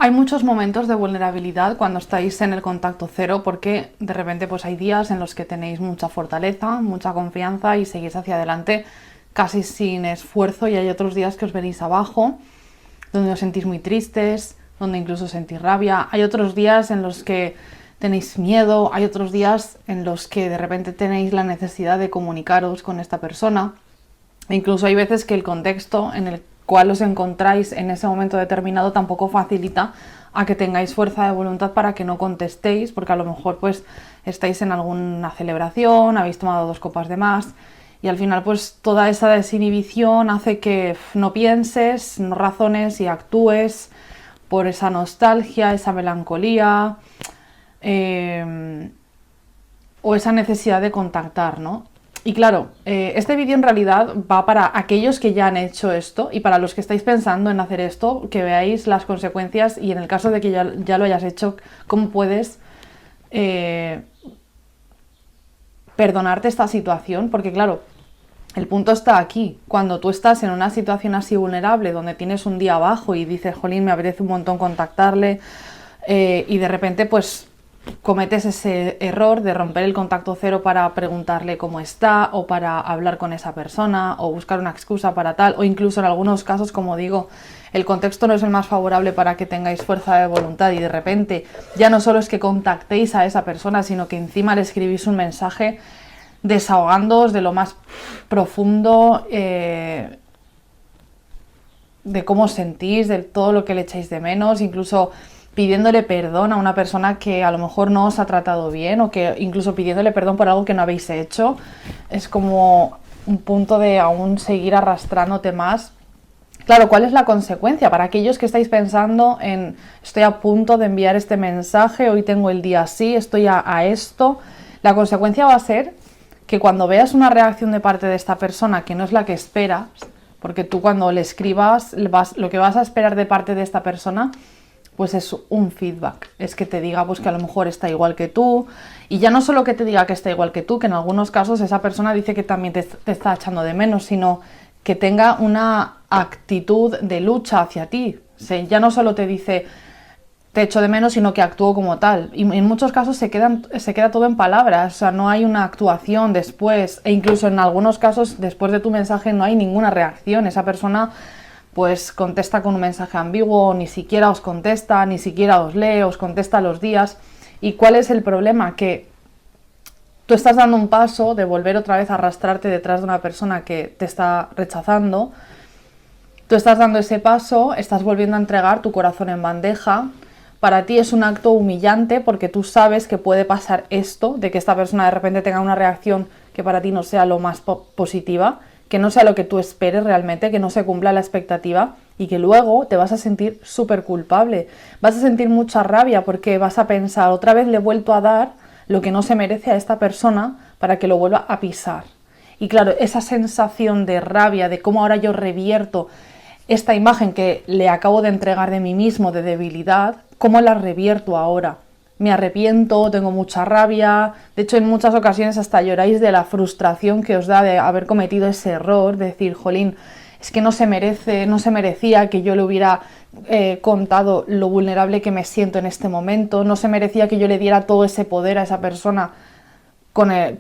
Hay muchos momentos de vulnerabilidad cuando estáis en el contacto cero, porque de repente pues hay días en los que tenéis mucha fortaleza, mucha confianza y seguís hacia adelante casi sin esfuerzo, y hay otros días que os venís abajo, donde os sentís muy tristes, donde incluso sentís rabia. Hay otros días en los que tenéis miedo, hay otros días en los que de repente tenéis la necesidad de comunicaros con esta persona. E incluso hay veces que el contexto en el cual os encontráis en ese momento determinado tampoco facilita a que tengáis fuerza de voluntad para que no contestéis, porque a lo mejor pues estáis en alguna celebración, habéis tomado 2 copas de más, y al final pues toda esa desinhibición hace que no pienses, no razones y actúes por esa nostalgia, esa melancolía o esa necesidad de contactar, ¿no? Y claro, este vídeo en realidad va para aquellos que ya han hecho esto, y para los que estáis pensando en hacer esto, que veáis las consecuencias, y en el caso de que ya lo hayas hecho, cómo puedes perdonarte esta situación. Porque claro, el punto está aquí. Cuando tú estás en una situación así vulnerable, donde tienes un día abajo y dices, jolín, me apetece un montón contactarle, y de repente pues cometes ese error de romper el contacto cero para preguntarle cómo está, o para hablar con esa persona, o buscar una excusa para tal, o incluso en algunos casos, como digo, el contexto no es el más favorable para que tengáis fuerza de voluntad, y de repente ya no solo es que contactéis a esa persona, sino que encima le escribís un mensaje desahogándoos de lo más profundo, de cómo os sentís, de todo lo que le echáis de menos, incluso pidiéndole perdón a una persona que a lo mejor no os ha tratado bien, o que incluso pidiéndole perdón por algo que no habéis hecho. Es como un punto de aún seguir arrastrándote más. Claro, ¿cuál es la consecuencia? Para aquellos que estáis pensando en estoy a punto de enviar este mensaje, hoy tengo el día así, estoy a esto, la consecuencia va a ser que cuando veas una reacción de parte de esta persona que no es la que esperas, porque tú cuando le escribas lo que vas a esperar de parte de esta persona pues es un feedback, es que te diga pues que a lo mejor está igual que tú, y ya no solo que te diga que está igual que tú, que en algunos casos esa persona dice que también te está echando de menos, sino que tenga una actitud de lucha hacia ti. O sea, ya no solo te dice te echo de menos, sino que actúo como tal, y en muchos casos se queda todo en palabras, o sea, no hay una actuación después, e incluso en algunos casos después de tu mensaje no hay ninguna reacción. Esa persona pues contesta con un mensaje ambiguo, ni siquiera os contesta, ni siquiera os lee, os contesta a los días. ¿Y cuál es el problema? Que tú estás dando un paso de volver otra vez a arrastrarte detrás de una persona que te está rechazando. Tú estás dando ese paso, estás volviendo a entregar tu corazón en bandeja. Para ti es un acto humillante, porque tú sabes que puede pasar esto, de que esta persona de repente tenga una reacción que para ti no sea lo más positiva, que no sea lo que tú esperes realmente, que no se cumpla la expectativa, y que luego te vas a sentir súper culpable, vas a sentir mucha rabia, porque vas a pensar, otra vez le he vuelto a dar lo que no se merece a esta persona para que lo vuelva a pisar. Y claro, esa sensación de rabia, de cómo ahora yo revierto esta imagen que le acabo de entregar de mí mismo, de debilidad, ¿cómo la revierto ahora? Me arrepiento, tengo mucha rabia, de hecho en muchas ocasiones hasta lloráis de la frustración que os da de haber cometido ese error, de decir, jolín, es que no se merecía que yo le hubiera contado lo vulnerable que me siento en este momento, no se merecía que yo le diera todo ese poder a esa persona con el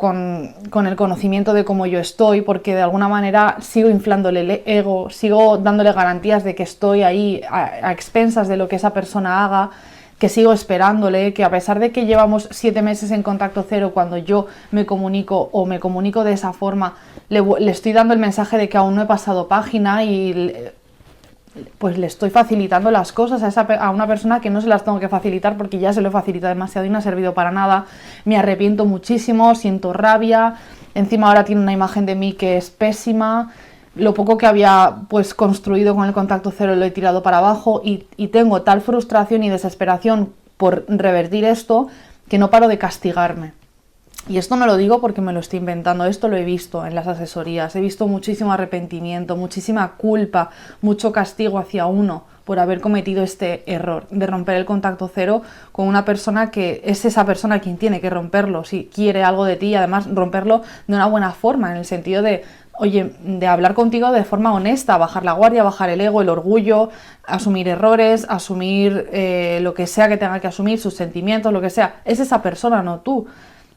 conocimiento de cómo yo estoy, porque de alguna manera sigo inflándole el ego, sigo dándole garantías de que estoy ahí a expensas de lo que esa persona haga, que sigo esperándole, que a pesar de que llevamos 7 meses en contacto cero, cuando yo me comunico de esa forma, le estoy dando el mensaje de que aún no he pasado página, y pues le estoy facilitando las cosas a una persona que no se las tengo que facilitar, porque ya se lo he facilitado demasiado y no ha servido para nada. Me arrepiento muchísimo, siento rabia, encima ahora tiene una imagen de mí que es pésima, lo poco que había pues construido con el contacto cero lo he tirado para abajo, y tengo tal frustración y desesperación por revertir esto que no paro de castigarme. Y esto no lo digo porque me lo estoy inventando, esto lo he visto en las asesorías, he visto muchísimo arrepentimiento, muchísima culpa, mucho castigo hacia uno por haber cometido este error de romper el contacto cero con una persona que es esa persona quien tiene que romperlo, si quiere algo de ti, y además romperlo de una buena forma, en el sentido de oye, de hablar contigo de forma honesta, bajar la guardia, bajar el ego, el orgullo, asumir errores, asumir lo que sea que tenga que asumir, sus sentimientos, lo que sea. Es esa persona, no tú.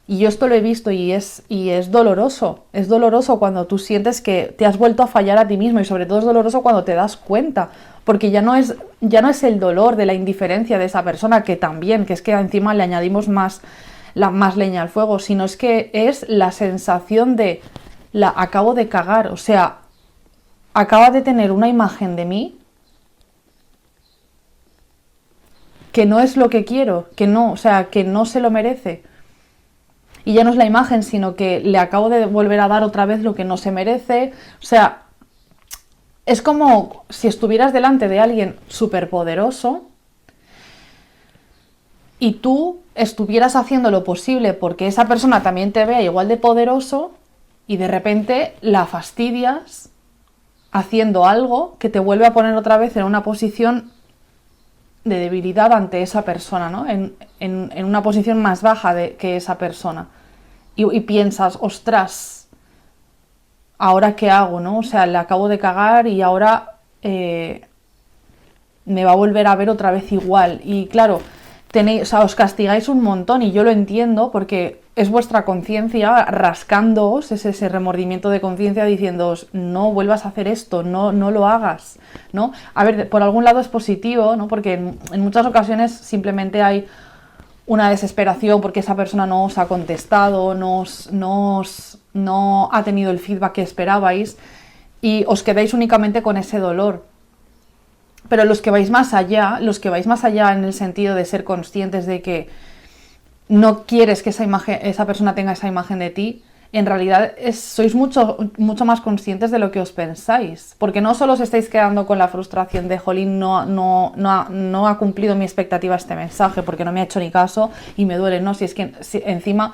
Y yo esto lo he visto y es doloroso. Es doloroso cuando tú sientes que te has vuelto a fallar a ti mismo, y sobre todo es doloroso cuando te das cuenta, porque ya no es el dolor de la indiferencia de esa persona, que también, que es que encima le añadimos más leña al fuego, sino es que es la sensación de la acabo de cagar, o sea, acaba de tener una imagen de mí que no es lo que quiero, que no, o sea, que no se lo merece. Y ya no es la imagen, sino que le acabo de volver a dar otra vez lo que no se merece. O sea, es como si estuvieras delante de alguien superpoderoso y tú estuvieras haciendo lo posible porque esa persona también te vea igual de poderoso, y de repente la fastidias haciendo algo que te vuelve a poner otra vez en una posición de debilidad ante esa persona, ¿no? En una posición más baja que esa persona. Y piensas, ostras, ¿ahora qué hago, no? O sea, le acabo de cagar y ahora me va a volver a ver otra vez igual. Y claro, o sea, os castigáis un montón, y yo lo entiendo porque es vuestra conciencia rascándoos, es ese remordimiento de conciencia diciéndoos, no vuelvas a hacer esto, no lo hagas, ¿no? A ver, por algún lado es positivo, ¿no? Porque en muchas ocasiones simplemente hay una desesperación porque esa persona no os ha contestado, no ha tenido el feedback que esperabais, y os quedáis únicamente con ese dolor. Pero los que vais más allá en el sentido de ser conscientes de que no quieres que esa persona tenga esa imagen de ti, en realidad sois mucho más conscientes de lo que os pensáis, porque no solo os estáis quedando con la frustración de jolín, no ha cumplido mi expectativa este mensaje porque no me ha hecho ni caso y me duele, ¿no? Si encima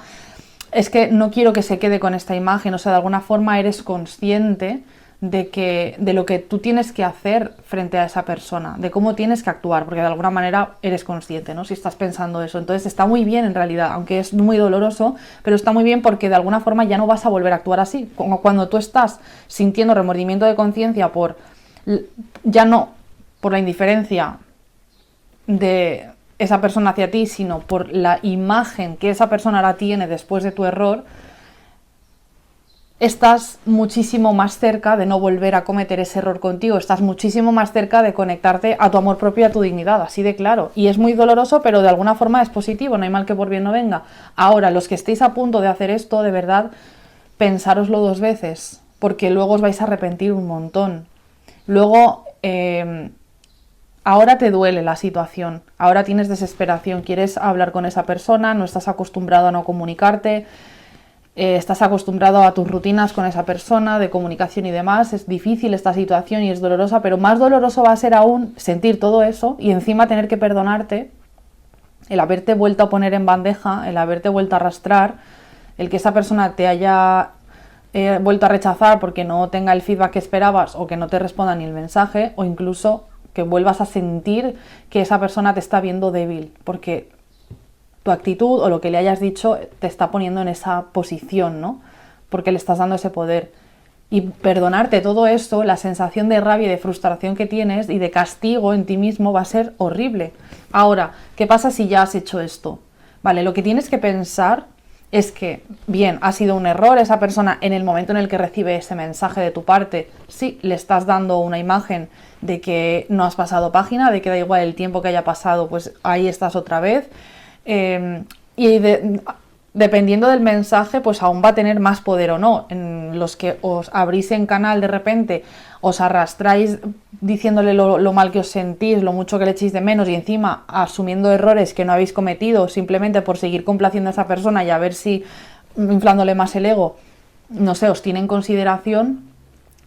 es que no quiero que se quede con esta imagen, o sea, de alguna forma eres consciente de lo que tú tienes que hacer frente a esa persona, de cómo tienes que actuar, porque de alguna manera eres consciente, ¿no? Si estás pensando eso. Entonces está muy bien en realidad, aunque es muy doloroso, pero está muy bien porque de alguna forma ya no vas a volver a actuar así. Como cuando tú estás sintiendo remordimiento de conciencia ya no por la indiferencia de esa persona hacia ti, sino por la imagen que esa persona ahora tiene después de tu error, estás muchísimo más cerca de no volver a cometer ese error contigo, estás muchísimo más cerca de conectarte a tu amor propio y a tu dignidad, así de claro. Y es muy doloroso, pero de alguna forma es positivo, no hay mal que por bien no venga. Ahora, los que estéis a punto de hacer esto, de verdad, pensároslo 2 veces, porque luego os vais a arrepentir un montón. Luego, ahora te duele la situación, ahora tienes desesperación, quieres hablar con esa persona, no estás acostumbrado a no comunicarte, estás acostumbrado a tus rutinas con esa persona de comunicación y demás, es difícil esta situación y es dolorosa, pero más doloroso va a ser aún sentir todo eso y encima tener que perdonarte, el haberte vuelto a poner en bandeja, el haberte vuelto a arrastrar, el que esa persona te haya vuelto a rechazar porque no tenga el feedback que esperabas o que no te responda ni el mensaje, o incluso que vuelvas a sentir que esa persona te está viendo débil, porque tu actitud o lo que le hayas dicho te está poniendo en esa posición, ¿no? Porque le estás dando ese poder. Y perdonarte todo esto, la sensación de rabia y de frustración que tienes y de castigo en ti mismo va a ser horrible. Ahora, ¿qué pasa si ya has hecho esto? Vale, lo que tienes que pensar es que, bien, ha sido un error, esa persona en el momento en el que recibe ese mensaje de tu parte, sí, le estás dando una imagen de que no has pasado página, de que da igual el tiempo que haya pasado, pues ahí estás otra vez. Dependiendo del mensaje, pues aún va a tener más poder o no. En los que os abrís en canal de repente, os arrastráis diciéndole lo mal que os sentís, lo mucho que le echéis de menos, y encima asumiendo errores que no habéis cometido simplemente por seguir complaciendo a esa persona y a ver si inflándole más el ego, no sé, os tiene en consideración.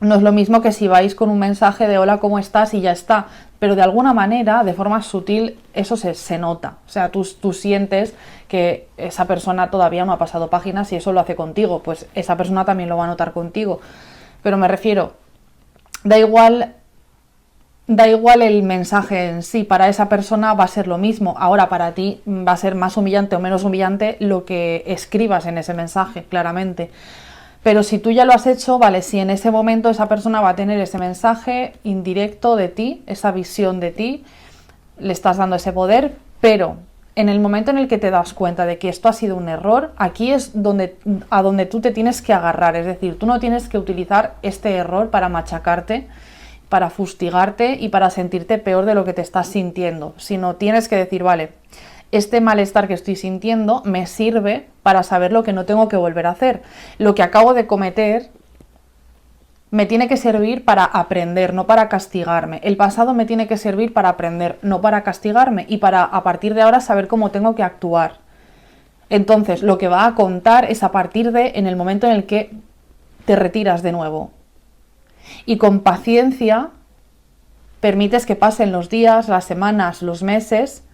No es lo mismo que si vais con un mensaje de hola, ¿cómo estás? Y ya está. Pero de alguna manera, de forma sutil, eso se nota. O sea, tú sientes que esa persona todavía no ha pasado páginas y eso lo hace contigo. Pues esa persona también lo va a notar contigo. Pero me refiero, da igual el mensaje en sí. Para esa persona va a ser lo mismo. Ahora, para ti va a ser más humillante o menos humillante lo que escribas en ese mensaje, claramente. Pero si tú ya lo has hecho, vale, si en ese momento esa persona va a tener ese mensaje indirecto de ti, esa visión de ti, le estás dando ese poder, pero en el momento en el que te das cuenta de que esto ha sido un error, aquí es a donde tú te tienes que agarrar. Es decir, tú no tienes que utilizar este error para machacarte, para fustigarte y para sentirte peor de lo que te estás sintiendo, sino tienes que decir, vale, este malestar que estoy sintiendo me sirve para saber lo que no tengo que volver a hacer. Lo que acabo de cometer me tiene que servir para aprender, no para castigarme. El pasado me tiene que servir para aprender, no para castigarme, y para a partir de ahora saber cómo tengo que actuar. Entonces, lo que va a contar es a partir de en el momento en el que te retiras de nuevo. Y con paciencia permites que pasen los días, las semanas, los meses,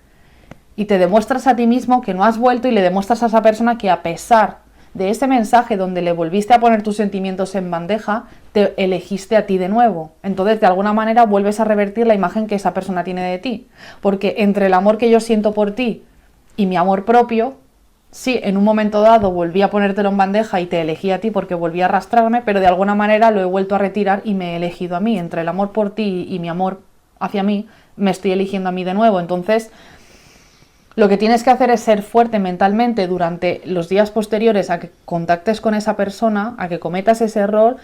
y te demuestras a ti mismo que no has vuelto y le demuestras a esa persona que a pesar de ese mensaje donde le volviste a poner tus sentimientos en bandeja, te elegiste a ti de nuevo. Entonces, de alguna manera, vuelves a revertir la imagen que esa persona tiene de ti. Porque entre el amor que yo siento por ti y mi amor propio, sí, en un momento dado volví a ponértelo en bandeja y te elegí a ti porque volví a arrastrarme, pero de alguna manera lo he vuelto a retirar y me he elegido a mí. Entre el amor por ti y mi amor hacia mí, me estoy eligiendo a mí de nuevo. Entonces, lo que tienes que hacer es ser fuerte mentalmente durante los días posteriores a que contactes con esa persona, a que cometas ese error,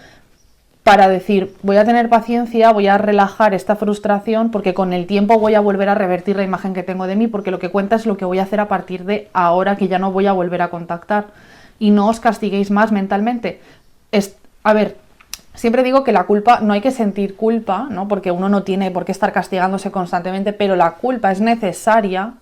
para decir, voy a tener paciencia, voy a relajar esta frustración, porque con el tiempo voy a volver a revertir la imagen que tengo de mí, porque lo que cuenta es lo que voy a hacer a partir de ahora que ya no voy a volver a contactar. Y no os castiguéis más mentalmente. A ver, siempre digo que la culpa, no hay que sentir culpa, ¿no? Porque uno no tiene por qué estar castigándose constantemente, pero la culpa es necesaria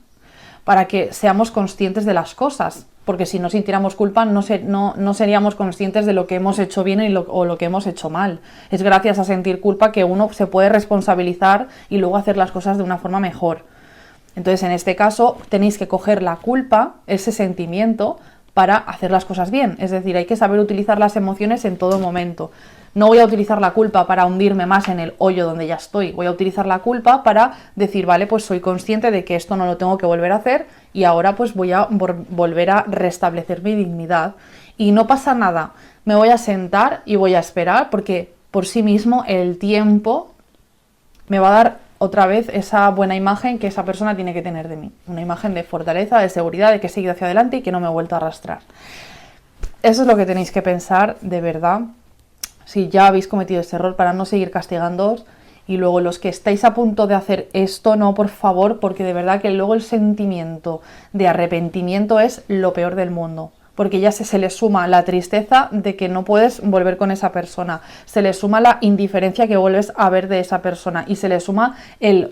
para que seamos conscientes de las cosas, porque si no sintiéramos culpa no seríamos conscientes de lo que hemos hecho bien o lo que hemos hecho mal. Es gracias a sentir culpa que uno se puede responsabilizar y luego hacer las cosas de una forma mejor. Entonces, en este caso, tenéis que coger la culpa, ese sentimiento, para hacer las cosas bien. Es decir, hay que saber utilizar las emociones en todo momento. No voy a utilizar la culpa para hundirme más en el hoyo donde ya estoy. Voy a utilizar la culpa para decir, vale, pues soy consciente de que esto no lo tengo que volver a hacer y ahora pues voy a volver a restablecer mi dignidad. Y no pasa nada. Me voy a sentar y voy a esperar porque por sí mismo el tiempo me va a dar otra vez esa buena imagen que esa persona tiene que tener de mí. Una imagen de fortaleza, de seguridad, de que he seguido hacia adelante y que no me he vuelto a arrastrar. Eso es lo que tenéis que pensar de verdad. Si ya habéis cometido ese error, para no seguir castigándoos. Y luego los que estáis a punto de hacer esto, no, por favor, porque de verdad que luego el sentimiento de arrepentimiento es lo peor del mundo. Porque ya se le suma la tristeza de que no puedes volver con esa persona, se le suma la indiferencia que vuelves a ver de esa persona y se le suma el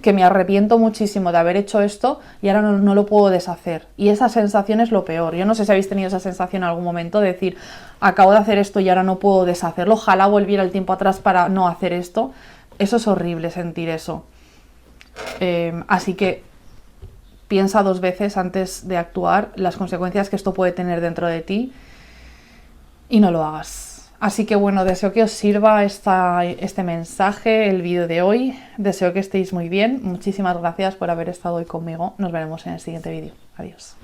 que me arrepiento muchísimo de haber hecho esto y ahora no lo puedo deshacer. Y esa sensación es lo peor. Yo no sé si habéis tenido esa sensación en algún momento de decir, acabo de hacer esto y ahora no puedo deshacerlo, ojalá volviera el tiempo atrás para no hacer esto. Eso es horrible, sentir eso. Así que piensa 2 veces antes de actuar las consecuencias que esto puede tener dentro de ti y no lo hagas. Así que bueno, deseo que os sirva este mensaje, el vídeo de hoy. Deseo que estéis muy bien. Muchísimas gracias por haber estado hoy conmigo. Nos veremos en el siguiente vídeo. Adiós.